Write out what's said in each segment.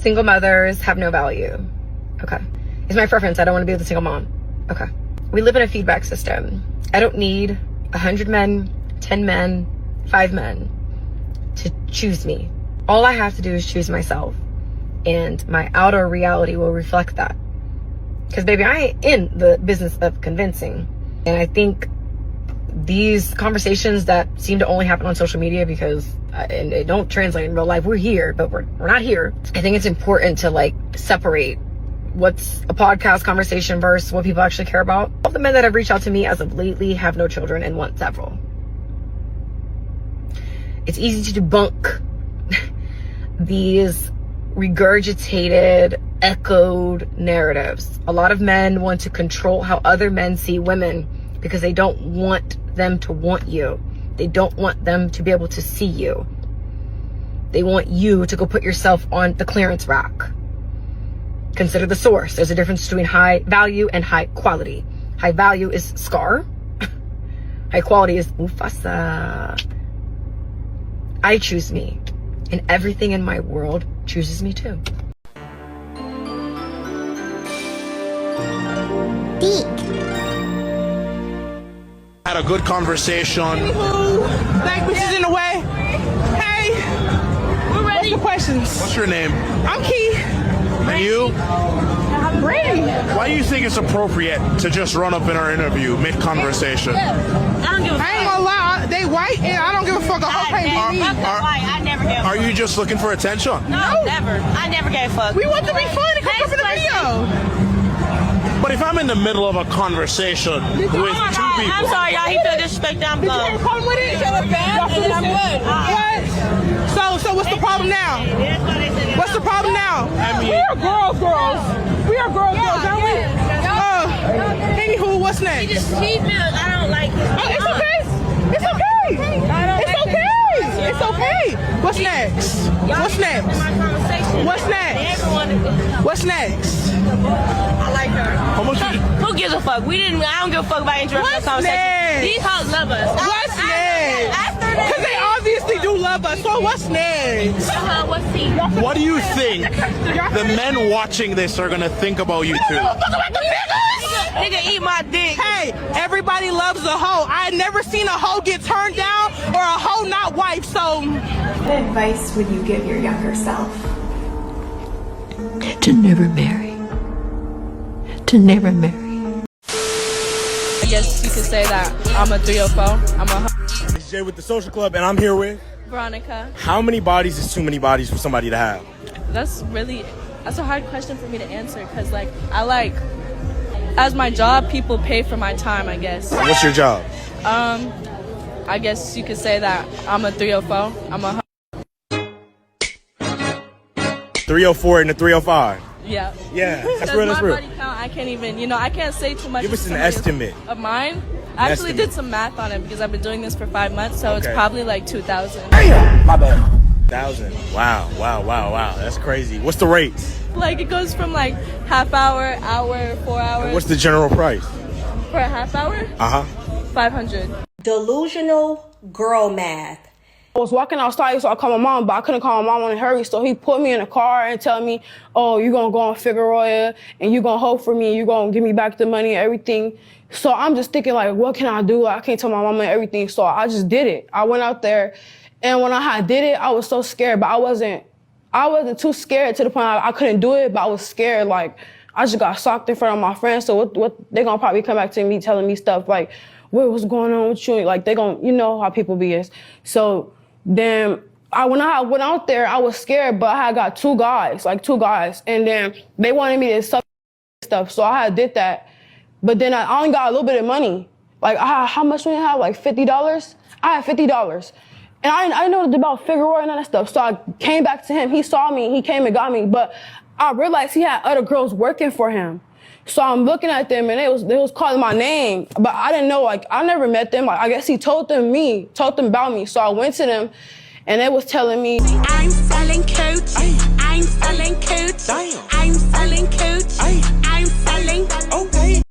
Single mothers have no value. Okay. It's my preference. I don't want to be with a single mom. Okay. We live in a feedback system. I don't need 100 men, 10 men, 5 men to choose me. All I have to do is choose myself. And my outer reality will reflect that. Because baby, I ain't in the business of convincing. And I think these conversations that seem to only happen on social media because and they don't translate in real life. We're here, but we're not here. I think it's important to like separate what's a podcast conversation versus what people actually care about. All the men that have reached out to me as of lately have no children and want several. It's easy to debunk these regurgitated, echoed narratives. A lot of men want to control how other men see women because they don't want them to want you. They don't want them to be able to see you. They want you to go put yourself on the clearance rack. Consider the source. There's a difference between high value and high quality. High value is Scar. High quality is Mufasa. I choose me. And everything in my world chooses me too. Had a good conversation. Black bitches in the way. Hey, we're ready. What's the questions? What's your name? I'm Key. And you? I'm Brittany. Why do you think it's appropriate to just run up in our interview mid-conversation? I ain't gonna lie, they white and I don't give a fuck. I never gave a fuck. Are you just looking for attention? No, never. I never gave a fuck. We want to be fun and come up in the video. But if I'm in the middle of a conversation with two people... I'm sorry, y'all. He feel disrespected. I'm Did you blown. have a problem with it? And I'm good. What? So what's the problem now? What's the problem now? We are girls. We are girls, aren't we? Anywho, what's next? He just cheat me. I don't like it. Oh, it's okay. It's okay. It's okay. It's okay. What's next? What's next? What's next? What's next? I like her. How much did you... Who gives a fuck? I don't give a fuck about interrupting the conversation. Next? These hoes love us. What's next? Because they obviously do love us. So what's next? What's he? What do you think the men watching this are going to think about you two? Nigga, eat my dick. Hey, everybody loves a hoe. I had never seen a hoe get turned down or a hoe not wife, so... What advice would you give your younger self? To never marry. To never marry. I guess you could say that I'm a 304. I'm a It's Jay with the Social Club, and I'm here with... Veronica. How many bodies is too many bodies for somebody to have? That's a hard question for me to answer because, like, as my job, people pay for my time, I guess. What's your job? I guess you could say that I'm a 304. I'm a 304 and the 305. Yeah. Yeah, that's Because real, that's my real. body count, I can't even, I can't say too much. Give us an somebody estimate. Of mine? I actually estimate. did some math on it because I've been doing this for 5 months, so it's Okay. probably like 2,000. My bad. 1,000. Wow. That's crazy. What's the rate? Like, it goes from like half hour, 4 hours. What's the general price? For a half hour? Uh-huh. 500. Delusional girl math. I was walking outside, so I called my mom, but I couldn't call my mom in a hurry, so he put me in a car and tell me, oh, you're going to go on Figueroa, and you're going to hope for me, you're going to give me back the money and everything. So I'm just thinking, like, what can I do? I can't tell my mama everything, so I just did it. I went out there, and when I did it, I was so scared, but I wasn't too scared to the point I couldn't do it, but I was scared, like, I just got socked in front of my friends, so what they're going to probably come back to me telling me stuff like, what's going on with you? Like, you know how people be is. So then when I went out there, I was scared, but I had got two guys, and then they wanted me to suck stuff, so I did that. But then I only got a little bit of money. Like, how much money I have? Like $50? I had $50. And I didn't know about Figueroa and all that stuff, so I came back to him. He saw me, he came and got me, but I realized he had other girls working for him. So I'm looking at them, and they was calling my name, but I didn't know, like, I never met them. Like, I guess he told them about me. So I went to them, and they was telling me, I'm selling coats, I'm selling coats, I'm selling coats, I'm selling. Okay.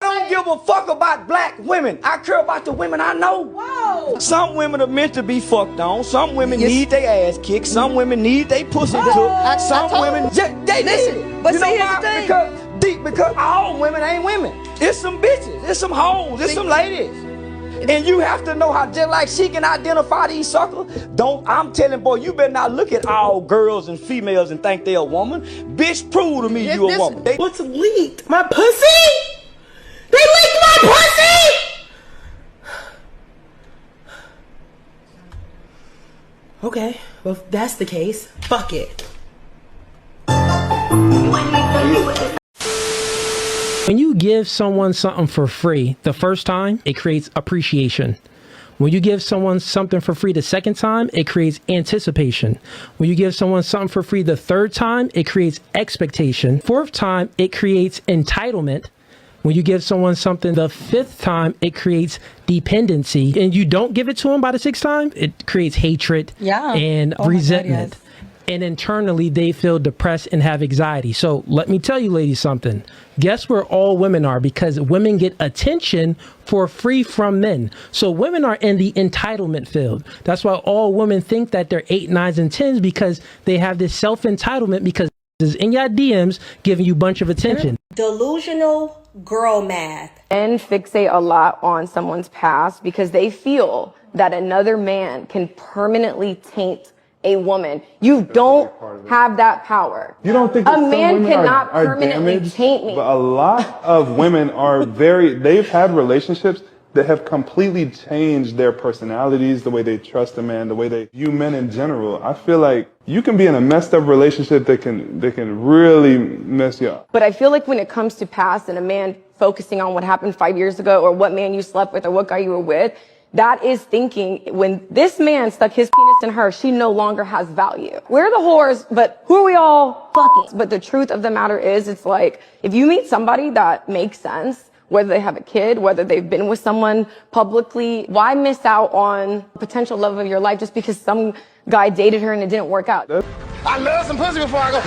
I don't give a fuck about black women. women. I care about the women I know. Whoa. Some women are meant to be fucked on. Some women need their ass kicked. Some women need their pussy took. Some women, they need it. But you know why? Because all women ain't women. It's some bitches. It's some hoes. It's some ladies. And you have to know how, just like she can identify these suckers, I'm telling boy, you better not look at all girls and females and think they're a woman. Bitch, prove to me you a woman. What's leaked? My pussy? They leaked my pussy? Okay, well, if that's the case, fuck it. When you give someone something for free the first time, it creates appreciation. When you give someone something for free the second time, it creates anticipation. When you give someone something for free the third time, it creates expectation. Fourth time, it creates entitlement. When you give someone something the fifth time, it creates dependency. And you don't give it to them by the sixth time, it creates hatred and resentment. God, yes. And internally, they feel depressed and have anxiety. So let me tell you, ladies, something. Guess where all women are? Because women get attention for free from men. So women are in the entitlement field. That's why all women think that they're 8, 9s, and 10s, because they have this self-entitlement because is in your DMs giving you a bunch of attention. Delusional girl math. Men fixate a lot on someone's past because they feel that another man can permanently taint a woman. You don't have that power. You don't think a man cannot permanently taint me? But a lot of women are they've had relationships that have completely changed their personalities, the way they trust a man, the way they view men in general. I feel like you can be in a messed up relationship that can really mess you up. But I feel like when it comes to past and a man focusing on what happened 5 years ago or what man you slept with or what guy you were with, that is thinking when this man stuck his penis in her, she no longer has value. We're the whores, but who are we all fucking? But the truth of the matter is, it's like, if you meet somebody that makes sense, whether they have a kid, whether they've been with someone publicly, why miss out on potential love of your life just because some guy dated her and it didn't work out? I love some pussy before I go.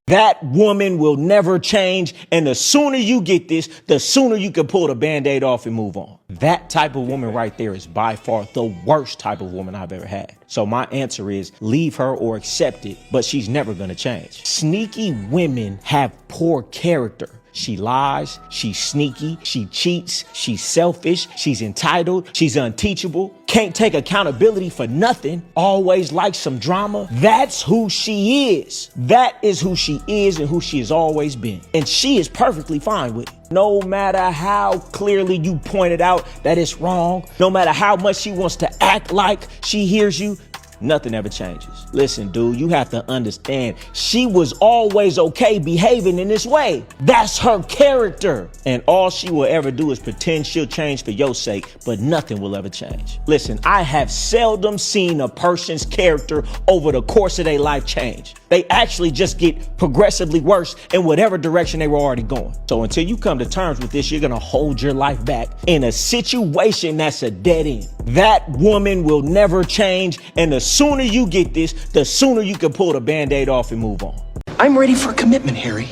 That woman will never change, and the sooner you get this, the sooner you can pull the Band-Aid off and move on. That type of woman right there is by far the worst type of woman I've ever had. So my answer is leave her or accept it, but she's never gonna change. Sneaky women have poor character. She lies, she's sneaky, she cheats, she's selfish, she's entitled, she's unteachable, can't take accountability for nothing, always likes some drama. That's who she is. That is who she is and who she has always been. And she is perfectly fine with it. No matter how clearly you pointed out that it's wrong, no matter how much she wants to act like she hears you, nothing ever changes. Listen, dude, you have to understand, she was always okay behaving in this way. That's her character. And all she will ever do is pretend she'll change for your sake, but nothing will ever change. Listen, I have seldom seen a person's character over the course of their life change. They actually just get progressively worse in whatever direction they were already going. So until you come to terms with this, you're gonna hold your life back in a situation that's a dead end. That woman will never change, and the sooner you get this, the sooner you can pull the Band-Aid off and move on. I'm ready for commitment, Harry.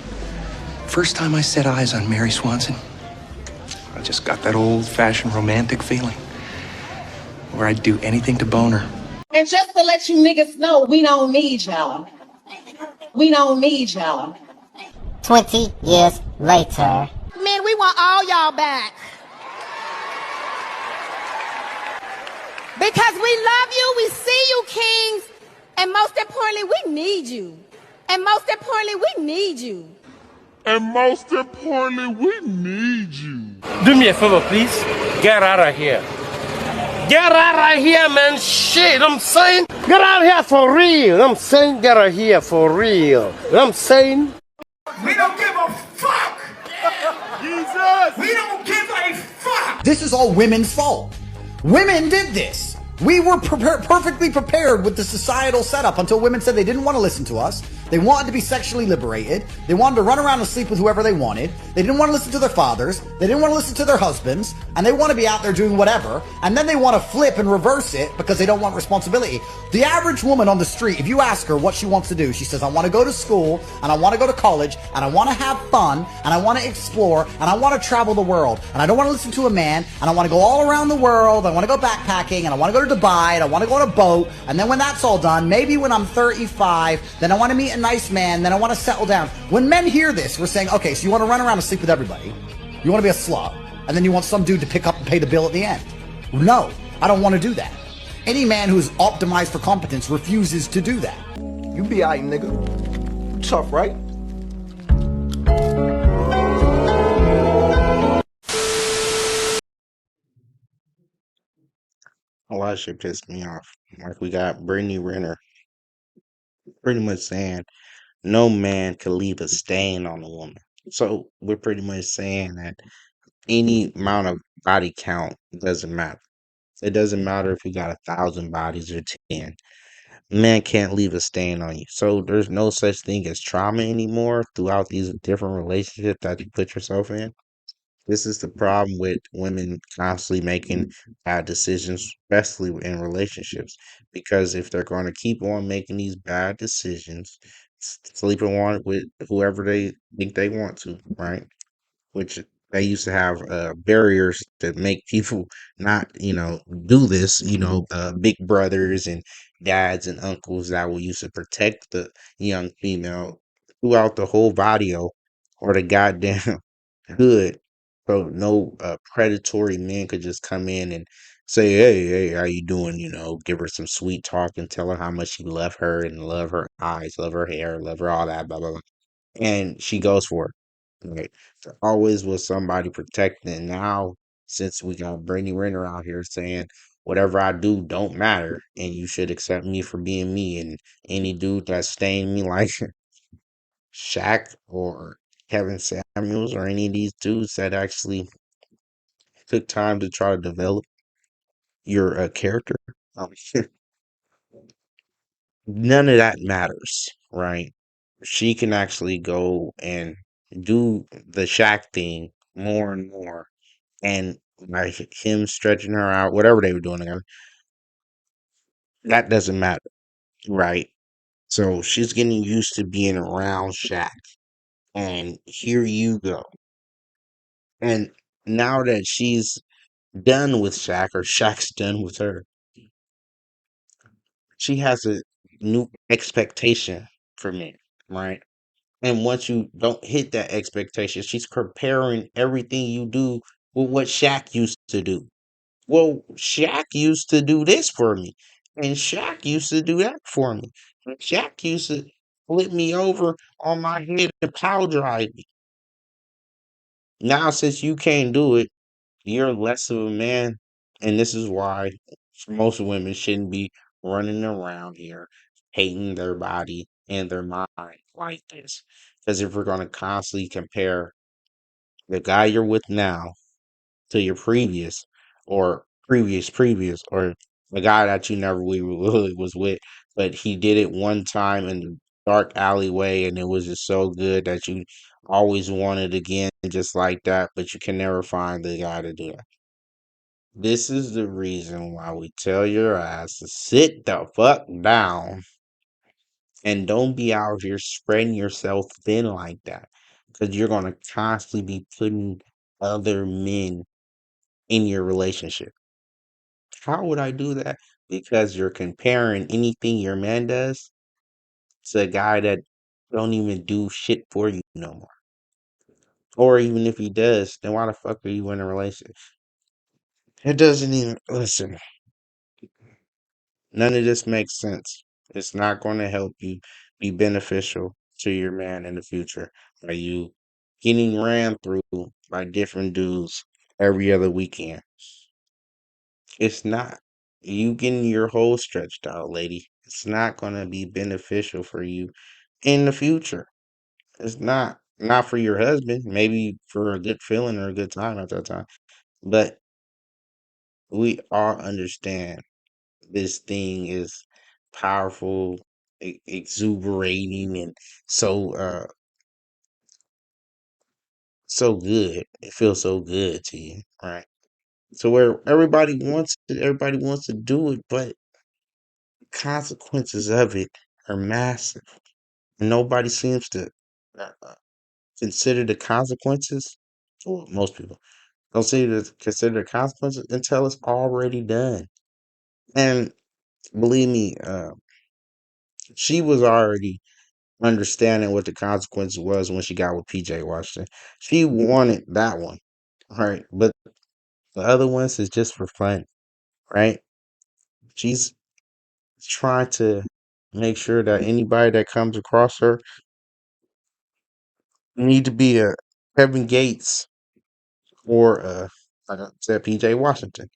First time I set eyes on Mary Swanson, I just got that old-fashioned romantic feeling where I'd do anything to bone her. And just to let you niggas know, we don't need y'all. We don't need y'all. 20 years later. Man, we want all y'all back. Because we love you, we see you, kings, and most importantly, we need you. And most importantly, we need you. And most importantly, we need you. Do me a favor, please. Get out of here. Get out of here, man. Shit, I'm saying. Get out of here for real. I'm saying get out of here for real. I'm saying. We don't give a fuck. Jesus. We don't give a fuck. This is all women's fault. Women did this. We were perfectly prepared with the societal setup until women said they didn't want to listen to us. They wanted to be sexually liberated. They wanted to run around and sleep with whoever they wanted. They didn't want to listen to their fathers. They didn't want to listen to their husbands. And they want to be out there doing whatever. And then they want to flip and reverse it because they don't want responsibility. The average woman on the street, if you ask her what she wants to do, she says, I want to go to school and I want to go to college and I want to have fun and I want to explore and I want to travel the world. And I don't want to listen to a man and I want to go all around the world. I want to go backpacking and I want to go to Dubai and I want to go on a boat, and then when that's all done, maybe when I'm 35, then I want to meet a nice man, then I want to settle down. When men hear this, we're saying, okay, so you want to run around and sleep with everybody, you want to be a slut, and then you want some dude to pick up and pay the bill at the end. No, I don't want to do that. Any man who's optimized for competence refuses to do that. You be alright, nigga. Tough, right? A lot of shit pissed me off. Like we got Brittany Renner pretty much saying no man can leave a stain on a woman. So we're pretty much saying that any amount of body count doesn't matter. It doesn't matter if you got 1,000 bodies or 10. Man can't leave a stain on you. So there's no such thing as trauma anymore throughout these different relationships that you put yourself in. This is the problem with women constantly making bad decisions, especially in relationships. Because if they're going to keep on making these bad decisions, sleeping on with whoever they think they want to, right? Which they used to have barriers that make people not, do this. Big brothers and dads and uncles that will used to protect the young female throughout the whole video or the goddamn hood. So no predatory men could just come in and say, hey, how you doing? Give her some sweet talk and tell her how much you love her and love her eyes, love her hair, love her all that, blah, blah, blah. And she goes for it. Right. There always was somebody protecting. And now, since we got Brittany Renner out here saying, whatever I do don't matter, and you should accept me for being me, and any dude that's staying me like Shaq or Kevin Samuels or any of these dudes that actually took time to try to develop your character, um, none of that matters, right? She can actually go and do the Shaq thing more and more, and by him stretching her out, whatever they were doing together, that doesn't matter, right? So she's getting used to being around Shaq, and here you go. And now that she's done with Shaq or Shaq's done with her, she has a new expectation for men, right? And once you don't hit that expectation, she's comparing everything you do with what Shaq used to do. Well, Shaq used to do this for me, and Shaq used to do that for me. And Shaq used to flip me over on my head and power drive me. Now, since you can't do it, you're less of a man, and this is why most women shouldn't be running around here hating their body and their mind like this. Because if we're going to constantly compare the guy you're with now to your previous or previous or the guy that you never really was with, but he did it one time in the dark alleyway and it was just so good that you always wanted again just like that, but you can never find the guy to do that. This is the reason why we tell your ass to sit the fuck down and don't be out here spreading yourself thin like that. Because you're going to constantly be putting other men in your relationship. How would I do that? Because you're comparing anything your man does to a guy that don't even do shit for you no more. Or even if he does, then why the fuck are you in a relationship? It doesn't even listen. None of this makes sense. It's not going to help you be beneficial to your man in the future by you getting ran through by different dudes every other weekend. It's not. You getting your hole stretched out, lady. It's not going to be beneficial for you in the future. It's not. Not for your husband. Maybe for a good feeling or a good time at that time. But we all understand this thing is powerful, exuberating, and so good. It feels so good to you, right? So where everybody wants to do it, but consequences of it are massive. Nobody seems to uh, consider the consequences. Well, most people don't seem to consider the consequences until it's already done. And believe me, she was already understanding what the consequence was when she got with PJ Washington. She wanted that one, right? But the other ones is just for fun, right? She's trying to make sure that anybody that comes across her need to be a Kevin Gates or like I said, PJ Washington,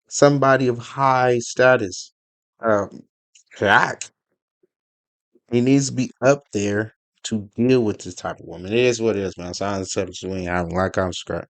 somebody of high status. Um, Jack, he needs to be up there to deal with this type of woman. It is what it is, man. Silence, substance, we ain't having like, I'm subscribe.